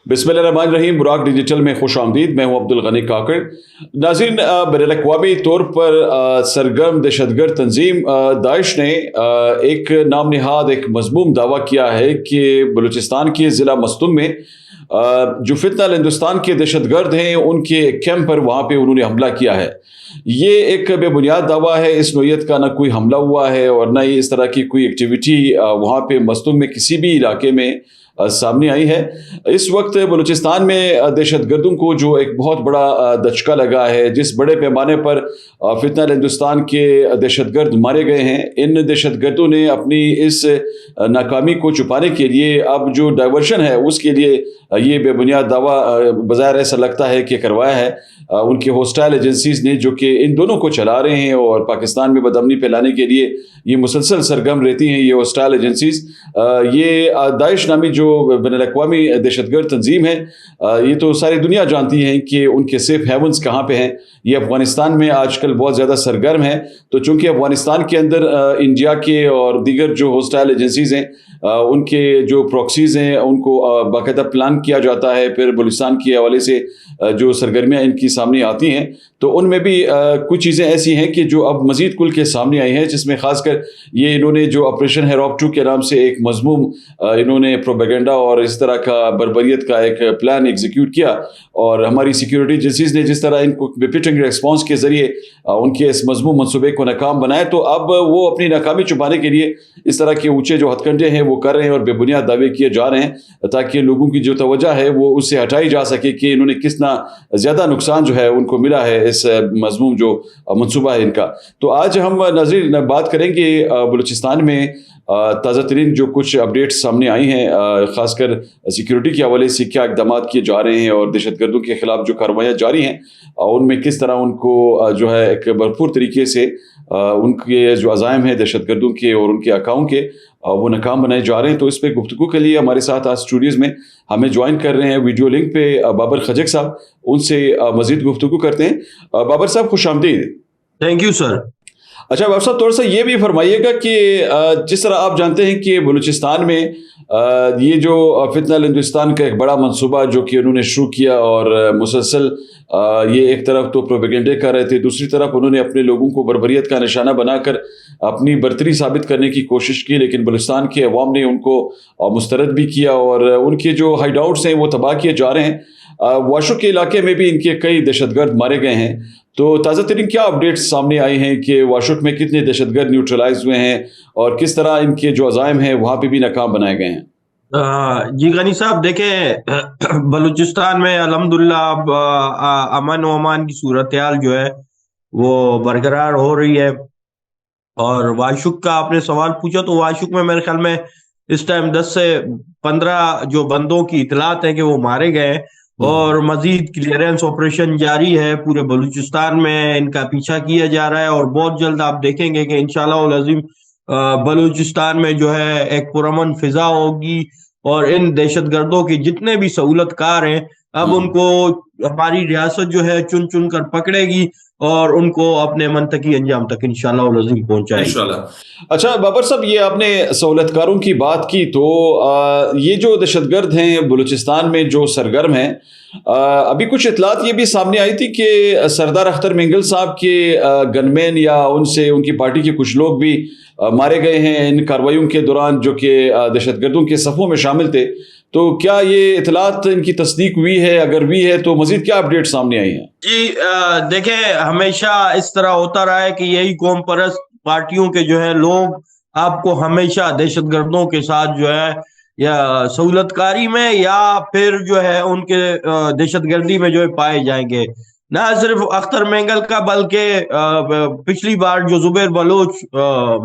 بسم اللہ الرحمن الرحیم. براک ڈیجیٹل میں خوش آمدید. میں ہوں عبدالغنی کاکڑ. ناظرین، بین الاقوامی طور پر سرگرم دہشت گرد تنظیم داعش نے ایک نام نہاد ایک مذموم دعویٰ کیا ہے کہ بلوچستان کے ضلع مستم میں جو فتنہ الہندوستان کے دہشت گرد ہیں ان کے ایک کیمپ پر وہاں پہ انہوں نے حملہ کیا ہے. یہ ایک بے بنیاد دعویٰ ہے. اس نوعیت کا نہ کوئی حملہ ہوا ہے اور نہ ہی اس طرح کی کوئی ایکٹیویٹی وہاں پہ مستم میں کسی بھی علاقے میں سامنے آئی ہے. اس وقت بلوچستان میں دہشت گردوں کو جو ایک بہت بڑا دھچکا لگا ہے، جس بڑے پیمانے پر فتنہ الہندوستان کے دہشت گرد مارے گئے ہیں، ان دہشت گردوں نے اپنی اس ناکامی کو چھپانے کے لیے اب جو ڈائیورشن ہے اس کے لیے یہ بے بنیاد دعویٰ بظاہر ایسا لگتا ہے کہ کروایا ہے ان کے ہوسٹائل ایجنسیز نے، جو کہ ان دونوں کو چلا رہے ہیں اور پاکستان میں بدامنی پھیلانے کے لیے یہ مسلسل سرگرم رہتی ہیں. یہ ہوسٹائل ایجنسیز، یہ داعش نامی جو بین الاقوامی دہشت گرد تنظیم ہے، یہ تو ساری دنیا جانتی ہے کہ ان کے سیف ہیونز کہاں پہ ہیں. یہ افغانستان میں آج کل بہت زیادہ سرگرم ہے. تو چونکہ افغانستان کے اندر انڈیا کے اور دیگر جو ہوسٹائل ایجنسیز ہیں ان کے جو پروکسیز ہیں ان کو باقاعدہ پلان کیا جاتا ہے، پھر بلوچستان کے حوالے سے جو سرگرمیاں ان کی سامنے آتی ہیں تو ان میں بھی کچھ چیزیں ایسی ہیں کہ جو اب مزید کھل کے سامنے آئی ہیں، جس میں خاص کر یہ انہوں نے جو آپریشن ہیراپ 2 کے نام سے ایک مذموم انہوں نے پروپیگنڈا اور اس طرح کا بربریت کا ایک پلان ایگزیکیوٹ کیا. اور ہماری سیکیورٹی ایجنسیز نے جس طرح ان کو بپٹنگ ریسپانس کے ذریعے ان کے اس مذموم منصوبے کو ناکام بنایا، تو اب وہ اپنی ناکامی چھپانے کے لیے اس طرح کے اونچے جو ہتھ کنڈے ہیں وہ کر رہے ہیں اور بے بنیاد دعوے کیے جا رہے ہیں تاکہ لوگوں کی جو توجہ ہے وہ اس سے ہٹائی جا سکے کہ انہوں نے کتنا زیادہ نقصان جو ہے ان کو ملا ہے اس مضمون جو منصوبہ ہے ان کا. تو آج ہم ناظرین بات کریں گے بلوچستان میں تازہ ترین جو کچھ اپڈیٹ سامنے آئی ہیں، خاص کر سیکیورٹی کے حوالے سے کیا اقدامات کیے جا رہے ہیں اور دہشت گردوں کے خلاف جو کارروائیاں جاری ہیں ان میں کس طرح ان کو جو ہے ایک بھرپور طریقے سے ان کے جو عزائم ہیں دہشت گردوں کے اور ان کے اکاؤں کے وہ ناکام بنائے جا رہے ہیں. تو اس پہ گفتگو کے لیے ہمارے ساتھ آج اسٹوڈیوز میں ہمیں جوائن کر رہے ہیں ویڈیو لنک پہ بابر خجک صاحب. ان سے مزید گفتگو کرتے ہیں. بابر صاحب خوش آمدید. Thank you sir. اچھا بابر صاحب، تھوڑا سا یہ بھی فرمائیے گا کہ جس طرح آپ جانتے ہیں کہ بلوچستان میں یہ جو فتنہ الہندوستان کا ایک بڑا منصوبہ جو کہ انہوں نے شروع کیا اور مسلسل یہ ایک طرف تو پروپیگنڈے کر رہے تھے، دوسری طرف انہوں نے اپنے لوگوں کو بربریت کا نشانہ بنا کر اپنی برتری ثابت کرنے کی کوشش کی، لیکن بلوچستان کے عوام نے ان کو مسترد بھی کیا اور ان کے جو ہائیڈ آؤٹس ہیں وہ تباہ کیے جا رہے ہیں. واشوق کے علاقے میں بھی ان کے کئی دہشت گرد مارے گئے ہیں. تو تازہ ترین کیا اپڈیٹس سامنے آئے ہیں کہ واشوق میں کتنے دہشت گرد نیوٹرلائز ہوئے ہیں اور کس طرح ان کے جو عزائم ہیں وہاں پہ بھی ناکام بنائے گئے ہیں؟ جی غنی صاحب، دیکھیں بلوچستان میں الحمدللہ اب امن و امان کی صورتحال جو ہے وہ برقرار ہو رہی ہے. اور واشوق کا آپ نے سوال پوچھا تو واشوق میں میرے خیال میں اس ٹائم 10 سے 15 جو بندوں کی اطلاعات ہیں کہ وہ مارے گئے ہیں اور مزید کلیئرنس آپریشن جاری ہے. پورے بلوچستان میں ان کا پیچھا کیا جا رہا ہے اور بہت جلد آپ دیکھیں گے کہ انشاءاللہ العظیم بلوچستان میں جو ہے ایک پرامن فضا ہوگی اور ان دہشت گردوں کے جتنے بھی سہولت کار ہیں اب ان کو ہماری ریاست جو ہے چن چن کر پکڑے گی اور ان کو اپنے منطقی انجام تک انشاءاللہ العظیم پہنچائے گی. اچھا بابر صاحب، یہ آپ نے سہولت کاروں کی بات کی تو یہ جو دہشت گرد ہیں بلوچستان میں جو سرگرم ہیں، ابھی کچھ اطلاعات یہ بھی سامنے آئی تھی کہ سردار اختر مینگل صاحب کے گن مین یا ان سے ان کی پارٹی کے کچھ لوگ بھی مارے گئے ہیں ان کارروائیوں کے دوران جو کہ دہشت گردوں کے صفوں میں شامل تھے. تو کیا یہ اطلاعات ان کی تصدیق ہوئی ہے؟ اگر ہوئی ہے تو مزید کیا اپڈیٹ سامنے آئی ہیں؟ جی دیکھیں، ہمیشہ اس طرح ہوتا رہا ہے کہ یہی قوم پرست پارٹیوں کے جو ہے لوگ آپ کو ہمیشہ دہشت گردوں کے ساتھ جو ہے یا سہولت کاری میں یا پھر جو ہے ان کے دہشت گردی میں جو ہے پائے جائیں گے. نہ صرف اختر مینگل کا بلکہ پچھلی بار جو زبیر بلوچ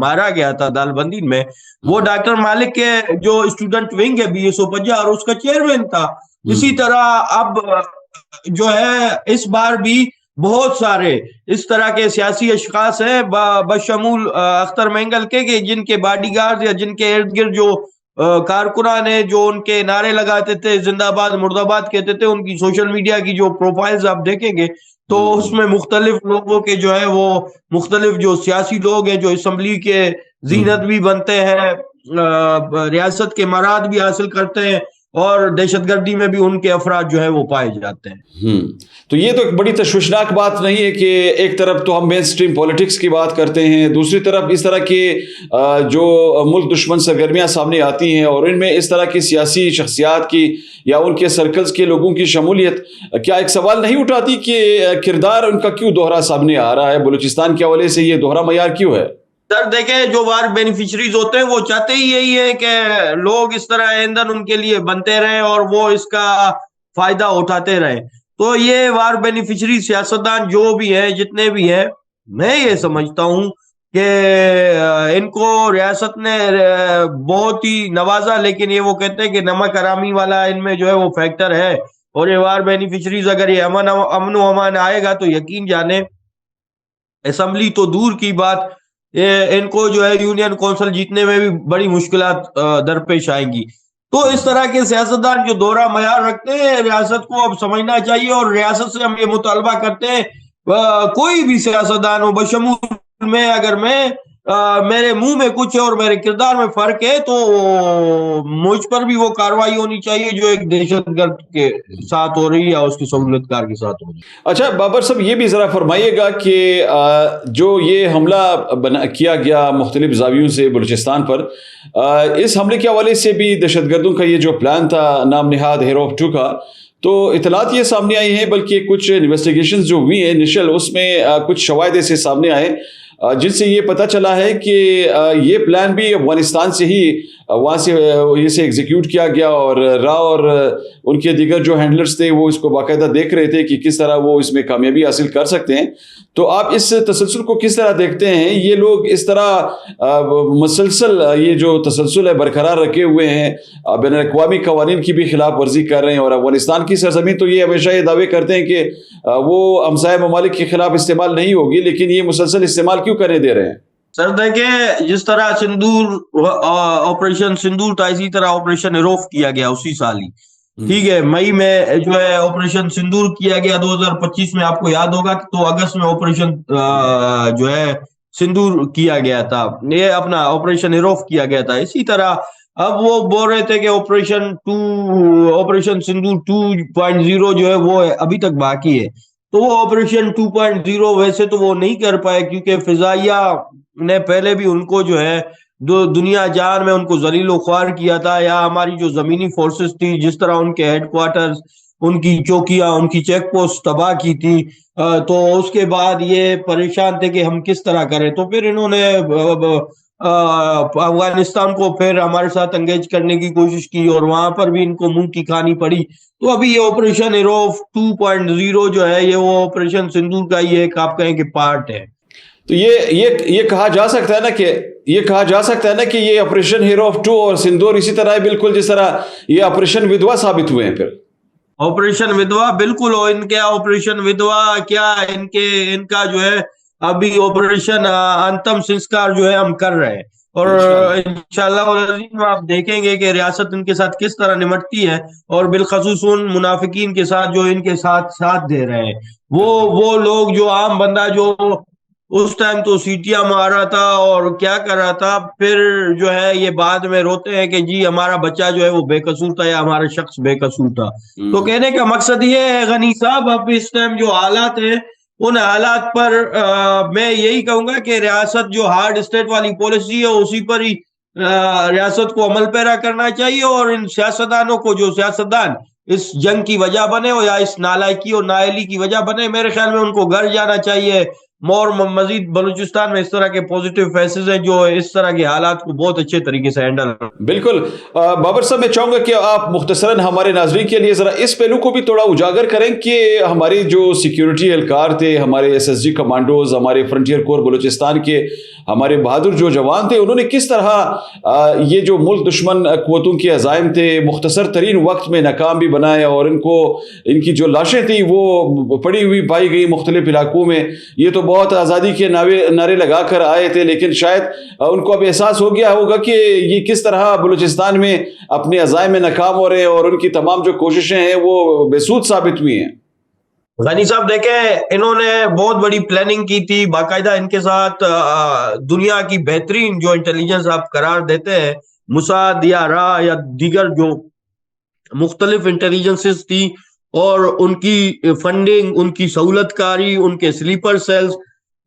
مارا گیا تھا دال بندی میں، وہ ڈاکٹر مالک کے جو اسٹوڈنٹ ونگ ہے BSO50 اور اس کا چیئرمین تھا. اسی طرح اب جو ہے اس بار بھی بہت سارے اس طرح کے سیاسی اشخاص ہیں بشمول اختر مینگل کے جن کے باڈی گارڈ یا جن کے ارد گرد جو کارکنان ہیں جو ان کے نعرے لگاتے تھے، زندہ باد مرد آباد کہتے تھے، ان کی سوشل میڈیا کی جو پروفائلز آپ دیکھیں گے تو اس میں مختلف لوگوں کے جو ہے وہ مختلف جو سیاسی لوگ ہیں جو اسمبلی کے زینت بھی بنتے ہیں، ریاست کے مراد بھی حاصل کرتے ہیں اور دہشت گردی میں بھی ان کے افراد جو ہے وہ پائے جاتے ہیں۔ تو یہ تو ایک بڑی تشویشناک بات نہیں ہے کہ ایک طرف تو ہم مین سٹریم پولیٹکس کی بات کرتے ہیں، دوسری طرف اس طرح کے جو ملک دشمن سرگرمیاں سامنے آتی ہیں اور ان میں اس طرح کی سیاسی شخصیات کی یا ان کے سرکلز کے لوگوں کی شمولیت، کیا ایک سوال نہیں اٹھاتی کہ کردار ان کا کیوں دوہرا سامنے آ رہا ہے؟ بلوچستان کے حوالے سے یہ دوہرا معیار کیوں ہے؟ سر دیکھیں، جو وار بینیفیشریز ہوتے ہیں وہ چاہتے ہی یہی ہے کہ لوگ اس طرح ایندھن ان کے لیے بنتے رہیں اور وہ اس کا فائدہ اٹھاتے رہیں۔ تو یہ وار بینیفیشری سیاستدان جو بھی ہیں، جتنے بھی ہیں، میں یہ سمجھتا ہوں کہ ان کو ریاست نے بہت ہی نوازا، لیکن یہ وہ کہتے ہیں کہ نمک حرامی والا ان میں جو ہے وہ فیکٹر ہے، اور یہ وار بینیفیشریز اگر یہ امن و امان آئے گا تو یقین جانے اسمبلی تو دور کی بات، ان کو جو ہے یونین کونسل جیتنے میں بھی بڑی مشکلات درپیش آئیں گی۔ تو اس طرح کے سیاستدان جو دوہرا معیار رکھتے ہیں، ریاست کو اب سمجھنا چاہیے، اور ریاست سے ہم یہ مطالبہ کرتے ہیں کوئی بھی سیاستدان ہو، بشمول میں اگر میرے منہ میں کچھ ہے اور میرے کردار میں فرق ہے تو مجھ پر بھی وہ کاروائی ہونی چاہیے جو ایک دہشت گرد کے ساتھ ہو رہی ہے یا اس کی سہولت کار کے ساتھ ہو رہی ہے۔ اچھا بابر صاحب، یہ بھی ذرا فرمائیے گا کہ جو یہ حملہ کیا گیا مختلف زاویوں سے بلوچستان پر، اس حملے کے حوالے سے بھی دہشت گردوں کا یہ جو پلان تھا نام نہاد ہیرو آف 2 کا، تو اطلاعات یہ سامنے آئی ہیں، بلکہ کچھ انویسٹیگیشنز جو ہوئی ہیں انیشل، اس میں کچھ شواہد ایسے سامنے آئے جن سے یہ پتہ چلا ہے کہ یہ پلان بھی افغانستان سے ہی وہاں سے اسے ایگزیکیوٹ کیا گیا، اور راؤ اور ان کے دیگر جو ہینڈلرز تھے وہ اس کو باقاعدہ دیکھ رہے تھے کہ کس طرح وہ اس میں کامیابی حاصل کر سکتے ہیں۔ تو آپ اس تسلسل کو کس طرح دیکھتے ہیں؟ یہ لوگ اس طرح مسلسل یہ جو تسلسل ہے برقرار رکھے ہوئے ہیں، بین الاقوامی قوانین کی بھی خلاف ورزی کر رہے ہیں، اور افغانستان کی سرزمین تو یہ ہمیشہ یہ دعوے کرتے ہیں کہ وہ ہمسایہ ممالک کے خلاف استعمال نہیں ہوگی، لیکن یہ مسلسل استعمال کیوں کرنے دے رہے ہیں؟ سر دیکھیں، جس طرح آپریشن سندور تھا، اسی طرح آپریشن ایروف کیا گیا اسی سال ہی، ٹھیک ہے، مئی میں جو ہے آپریشن سندور کیا گیا 2025 میں، آپ کو یاد ہوگا، تو اگست میں آپریشن جو ہے سندور کیا گیا تھا، یہ اپنا آپریشن ایروف کیا گیا تھا۔ اسی طرح اب وہ بول رہے تھے کہ آپریشن سندور 2.0 جو ہے وہ ابھی تک باقی ہے، تو وہ آپریشن 2.0 ویسے تو وہ نہیں کر پائے، کیونکہ فضائیہ نے پہلے بھی ان کو جو ہے دنیا جان میں ان کو ذلیل و خوار کیا تھا، یا ہماری جو زمینی فورسز تھی، جس طرح ان کے ہیڈ کوارٹرز، ان کی چوکیاں، ان کی چیک پوسٹ تباہ کی تھی، تو اس کے بعد یہ پریشان تھے کہ ہم کس طرح کریں، تو پھر انہوں نے افغانستان کو پھر ہمارے ساتھ انگیج کرنے کی کوشش کی، اور وہاں پر بھی ان کو منہ کی کھانی پڑی۔ تو ابھی یہ آپریشن ایروف 2.0 جو ہے یہ وہ آپریشن سندور کا یہ ایک آپ کہیں کہ پارٹ ہے۔ تو یہ کہا جا سکتا ہے نا کہ یہ آپریشن ہیرو آف 2 اور سندور اسی طرح ہے، بالکل جس طرح یہ آپریشن ودوا ثابت ہوئے ہیں۔ پھر آپریشن ودوا بالکل، ان کے آپریشن ودوا کیا، ان کا جو ہے ابھی آپریشن انتم سنسکار جو ہے ہم کر رہے ہیں، اور انشاءاللہ آپ دیکھیں گے کہ ریاست ان کے ساتھ کس طرح نمٹتی ہے، اور بالخصوص ان منافقین کے ساتھ جو ان کے ساتھ دے رہے ہیں، وہ لوگ جو عام بندہ جو اس ٹائم تو سیٹیاں مار رہا تھا اور کیا کر رہا تھا، پھر جو ہے یہ بعد میں روتے ہیں کہ جی ہمارا بچہ جو ہے وہ بے قصور تھا یا ہمارا شخص بے قصور تھا۔ تو کہنے کا مقصد یہ ہے غنی صاحب، اب اس ٹائم جو حالات ہیں ان حالات پر میں یہی کہوں گا کہ ریاست جو ہارڈ اسٹیٹ والی پالیسی ہے اسی پر ہی ریاست کو عمل پیرا کرنا چاہیے، اور ان سیاستدانوں کو جو سیاستدان اس جنگ کی وجہ بنے ہو یا اس نالائکی اور نااہلی کی وجہ بنے، میرے خیال میں ان کو گھر جانا چاہیے۔ اور مزید بلوچستان میں اس طرح کے پوزیٹیو فیسز ہیں جو اس طرح کے حالات کو بہت اچھے طریقے سے ہینڈل۔ بالکل بابر صاحب، میں چاہوں گا کہ آپ مختصراً ہمارے ناظرین کے لیے ذرا اس پہلو کو بھی تھوڑا اجاگر کریں کہ ہمارے جو سیکیورٹی اہلکار تھے، ہمارے SSG کمانڈوز، ہمارے فرنٹیئر کور بلوچستان کے ہمارے بہادر جو جوان تھے، انہوں نے کس طرح یہ جو ملک دشمن قوتوں کے عزائم تھے مختصر ترین وقت میں ناکام بھی بنائے، اور ان کی جو لاشیں تھیں وہ پڑی ہوئی پائی گئی مختلف علاقوں میں۔ یہ تو بہت آزادی کے نعرے لگا کر آئے تھے، لیکن شاید ان کو اب احساس ہو گیا ہوگا کہ یہ کس طرح بلوچستان میں اپنے عزائم میں ناکام ہو رہے ہیں، اور ان کی تمام جو کوششیں ہیں وہ بے سود ثابت ہوئی ہیں۔ غنی صاحب دیکھیں، انہوں نے بہت بڑی پلاننگ کی تھی، باقاعدہ ان کے ساتھ دنیا کی بہترین جو انٹیلیجنس آپ قرار دیتے ہیں، موساد یا را یا دیگر جو مختلف انٹیلیجنسز تھی اور ان کی فنڈنگ، ان کی سہولت کاری، ان کے سلیپر سیلز،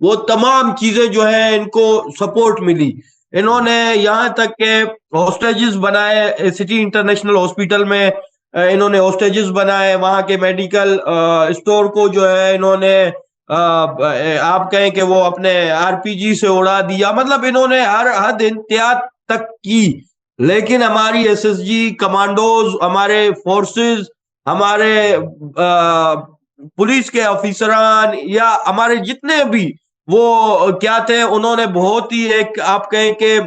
وہ تمام چیزیں جو ہے ان کو سپورٹ ملی. انہوں نے یہاں تک کہ ہاسٹیجز بنائے سٹی انٹرنیشنل ہاسپٹل میں، انہوں نے ہاسٹیجز بنائے، وہاں کے میڈیکل اسٹور کو جو ہے انہوں نے آپ کہیں کہ وہ اپنے RPG سے اڑا دیا. مطلب انہوں نے ہر حد احتیاط تک کی. لیکن ہماری SSG کمانڈوز، ہمارے فورسز، ہمارے پولیس کے آفیسران یا ہمارے جتنے بھی وہ کیا تھے، انہوں نے بہت ہی ایک آپ کہیں کہ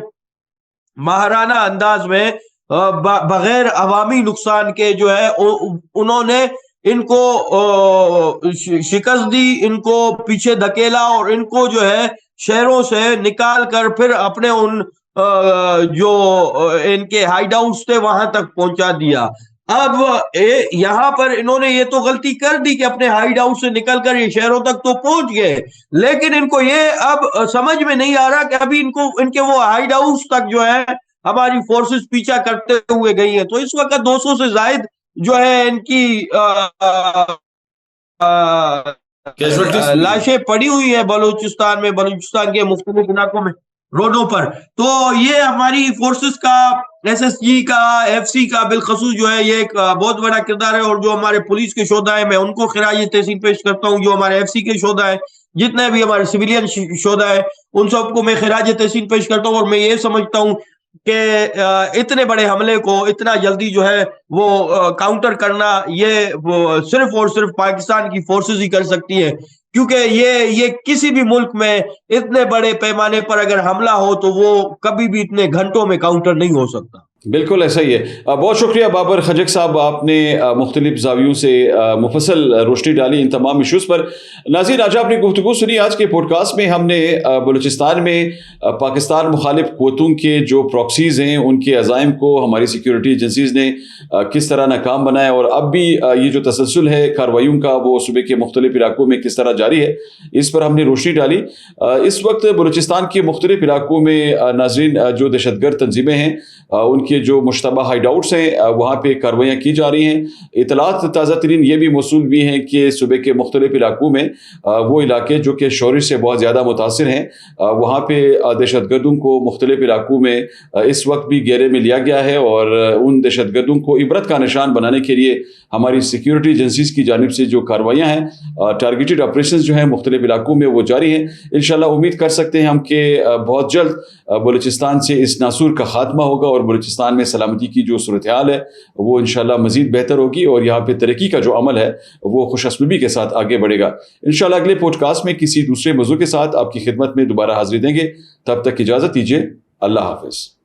ماہرانہ انداز میں بغیر عوامی نقصان کے جو ہے انہوں نے ان کو شکست دی، ان کو پیچھے دھکیلا اور ان کو جو ہے شہروں سے نکال کر پھر اپنے ان جو ان کے ہائیڈ آؤٹس تھے وہاں تک پہنچا دیا. اب یہاں پر انہوں نے یہ تو غلطی کر دی کہ اپنے ہائیڈ آؤٹ سے نکل کر یہ شہروں تک تو پہنچ گئے، لیکن ان کو یہ اب سمجھ میں نہیں آ رہا کہ ابھی ان کے وہ ہائیڈ آؤٹس تک جو ہے ہماری فورسز پیچھا کرتے ہوئے گئی ہیں. تو اس وقت 200 سے زائد جو ہے ان کی لاشیں پڑی ہوئی ہیں بلوچستان کے مختلف علاقوں میں روڈوں پر. تو یہ ہماری فورسز کا، SSG کا، FC کا بالخصوص جو ہے یہ ایک بہت بڑا کردار ہے. اور جو ہمارے پولیس کے شعبہ ہیں میں ان کو خراج تحسین پیش کرتا ہوں، جو ہمارے FC کے شعبہ ہیں، جتنے بھی ہمارے سویلین شعبہ ہیں، ان سب کو میں خراج تحسین پیش کرتا ہوں. اور میں یہ سمجھتا ہوں کہ اتنے بڑے حملے کو اتنا جلدی جو ہے وہ کاؤنٹر کرنا یہ صرف اور صرف پاکستان کی فورسز ہی کر سکتی ہے، کیونکہ یہ کسی بھی ملک میں اتنے بڑے پیمانے پر اگر حملہ ہو تو وہ کبھی بھی اتنے گھنٹوں میں کاؤنٹر نہیں ہو سکتا. بالکل ایسا ہی ہے. بہت شکریہ بابر خجک صاحب، آپ نے مختلف زاویوں سے مفصل روشنی ڈالی ان تمام ایشوز پر. ناظرین، آج آپ نے گفتگو سنی. آج کے پوڈ کاسٹ میں ہم نے بلوچستان میں پاکستان مخالف قوتوں کے جو پراکسیز ہیں ان کے عزائم کو ہماری سیکیورٹی ایجنسیز نے کس طرح ناکام بنایا، اور اب بھی یہ جو تسلسل ہے کارروائیوں کا وہ صوبے کے مختلف علاقوں میں کس طرح جاری ہے، اس پر ہم نے روشنی ڈالی. اس وقت بلوچستان کے مختلف علاقوں میں ناظرین جو دہشت گرد تنظیمیں ہیں ان کے جو مشتبہ ہائیڈ آؤٹس ہیں وہاں پہ کارروائیاں کی جا رہی ہیں. اطلاعات تازہ ترین یہ بھی موصول بھی ہیں کہ صوبے کے مختلف علاقوں میں وہ علاقے جو کہ شورش سے بہت زیادہ متاثر ہیں وہاں پہ دہشت گردوں کو مختلف علاقوں میں اس وقت بھی گھیرے میں لیا گیا ہے، اور ان دہشت گردوں کو عبرت کا نشان بنانے کے لیے ہماری سیکیورٹی ایجنسیز کی جانب سے جو کارروائیاں ہیں، ٹارگیٹڈ آپریشنز جو ہیں مختلف علاقوں میں وہ جاری ہیں. انشاءاللہ امید کر سکتے ہیں ہم کہ بہت جلد بلوچستان سے اس ناسور کا خاتمہ ہوگا اور بلوچستان میں سلامتی کی جو صورتحال ہے وہ انشاءاللہ مزید بہتر ہوگی، اور یہاں پہ ترقی کا جو عمل ہے وہ خوش اسلوبی کے ساتھ آگے بڑھے گا. انشاءاللہ اگلے پوڈ کاسٹ میں کسی دوسرے موضوع کے ساتھ آپ کی خدمت میں دوبارہ حاضری دیں گے. تب تک اجازت دیجیے. اللہ حافظ.